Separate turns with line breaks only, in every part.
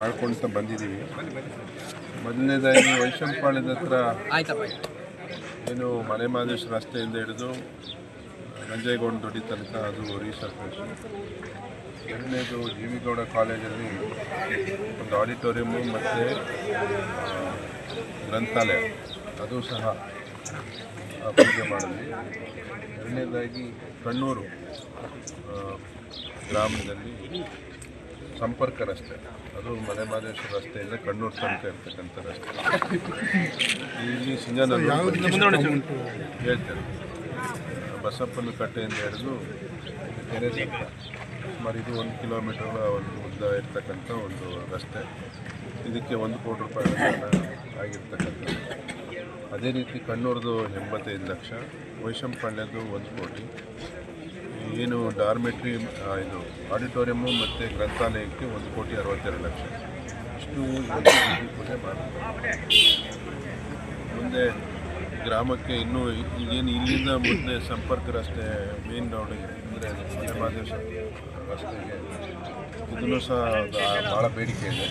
ಮಾಡ್ಕೊಳ್ತಾ ಬಂದಿದ್ದೀವಿ. ಮೊದಲನೇದಾಗಿ ವೈಶಂಪಾಳ್ಯದ ಹತ್ರ ಏನು ಮನೆ ಮಾದೇಶ್ವರ ರಸ್ತೆಯಿಂದ ಹಿಡಿದು ನಂಜೇಗೌಡ ದೊಡ್ಡಿ ತನಕ ಅದು ರೀಸರ್ಫೇಷನ್. ಎರಡನೇದು ಜೀವಿಗೌಡ ಕಾಲೇಜಲ್ಲಿ ಒಂದು ಆಡಿಟೋರಿಯಮ್ಮು ಮತ್ತು ಗ್ರಂಥಾಲಯ ಅದು ಸಹ ಪೂಜೆ ಮಾಡಿದ್ವಿ. ಎರಡನೇದಾಗಿ ಕಣ್ಣೂರು ಗ್ರಾಮದಲ್ಲಿ ಸಂಪರ್ಕ ರಸ್ತೆ, ಅದು ಮನೆ ಮಾದೇಶ್ವರ ರಸ್ತೆಯಿಂದ ಕಣ್ಣೂರು ತನಕ ಇರ್ತಕ್ಕಂಥ ರಸ್ತೆ. ಇಲ್ಲಿ ಸಿಂಗನೂರು ಹೇಳ್ತೇನೆ, ಬಸಪ್ಪನ ಕಟ್ಟೆಯಿಂದ ಹಿಡಿದು ಕೆರೆ ತನಕ ಸುಮಾರು ಇದು 1 ಕಿಲೋಮೀಟರ್ ಒಂದು ಉದ್ದ ಇರ್ತಕ್ಕಂಥ ಒಂದು ರಸ್ತೆ. ಇದಕ್ಕೆ 1 ಕೋಟಿ ರೂಪಾಯಿ ಆಗಿರ್ತಕ್ಕಂಥದ್ದು. ಅದೇ ರೀತಿ ಕಣ್ಣೂರದು 85 ಲಕ್ಷ, ವೈಶಂಪಾಳ್ಯದ್ದು 1 ಕೋಟಿ. ಏನು ಡಾರ್ಮೆಟ್ರಿ ಇದು ಆಡಿಟೋರಿಯಮ್ಮು ಮತ್ತು ಗ್ರಂಥಾಲಯಕ್ಕೆ 1,62 ಲಕ್ಷ. ಇಷ್ಟು ಪೂಜೆ ಮಾಡ್ತಾರೆ. ಮುಂದೆ ಗ್ರಾಮಕ್ಕೆ ಇನ್ನೂ ಈಗೇನು ಇಲ್ಲಿಂದ ಮುಂದೆ ಸಂಪರ್ಕ ರಸ್ತೆ ಮೇನ್ ರೋಡಿಗೆ ಅಂದರೆ ಮನೆ ಮಾದೇಶ್ವರ ರಸ್ತೆಗೆ ಇದನ್ನು ಸಹ ಭಾಳ ಬೇಡಿಕೆ ಇದೆ.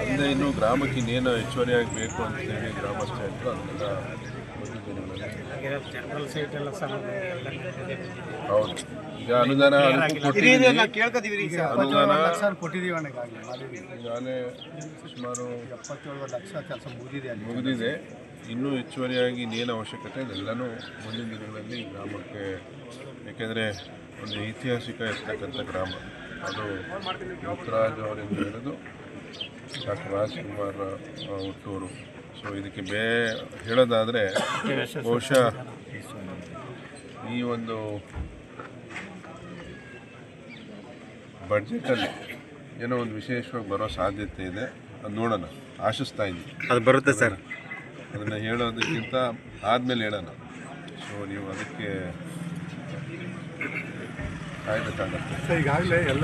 ಅಲ್ಲದೆ ಇನ್ನು ಗ್ರಾಮಕ್ಕೆ ಇನ್ನೇನು ಹೆಚ್ಚುವರಿಯಾಗಿ ಬೇಕು ಅಂತೇಳಿ ಗ್ರಾಮಸ್ಥರು ಅದನ್ನೆಲ್ಲ ಹೌದು. ಈಗ ಅನುದಾನ ಈಗಾಗಲೇ ಸುಮಾರು 77 ಲಕ್ಷ ಕೆಲಸ ಮುಗಿದಿದೆ. ಇನ್ನೂ ಹೆಚ್ಚುವರಿಯಾಗಿ ಇನ್ನೇನು ಅವಶ್ಯಕತೆ ಇದೆಲ್ಲನೂ ಮುಂದಿನ ದಿನಗಳಲ್ಲಿ ಗ್ರಾಮಕ್ಕೆ, ಏಕೆಂದರೆ ಒಂದು ಐತಿಹಾಸಿಕ ಇರ್ತಕ್ಕಂಥ ಗ್ರಾಮ ಅದು. ಮುತ್ತರಾಜ್ ಅವರಿಂದ ಹಿಡಿದು ಡಾಕ್ಟರ್ ರಾಜ್ಕುಮಾರ್ ಹುಟ್ಟೂರು. ಸೊ ಇದಕ್ಕೆ ಹೇಳೋದಾದರೆ ಬಹುಶಃ ಈ ಒಂದು ಬಡ್ಜೆಟಲ್ಲಿ ಏನೋ ಒಂದು ವಿಶೇಷವಾಗಿ ಬರೋ ಸಾಧ್ಯತೆ ಇದೆ. ಅದು ನೋಡೋಣ, ಆಶಿಸ್ತಾ ಇದ್ದೀನಿ
ಅದು ಬರುತ್ತೆ ಸರ್.
ಅದನ್ನು ಹೇಳೋದಕ್ಕಿಂತ ಆದಮೇಲೆ ಹೇಳೋಣ. ಸೊ ನೀವು ಅದಕ್ಕೆ ಕಾಯಬೇಕಾಗತ್ತೆ.
ಈಗಾಗಲೇ ಎಲ್ಲ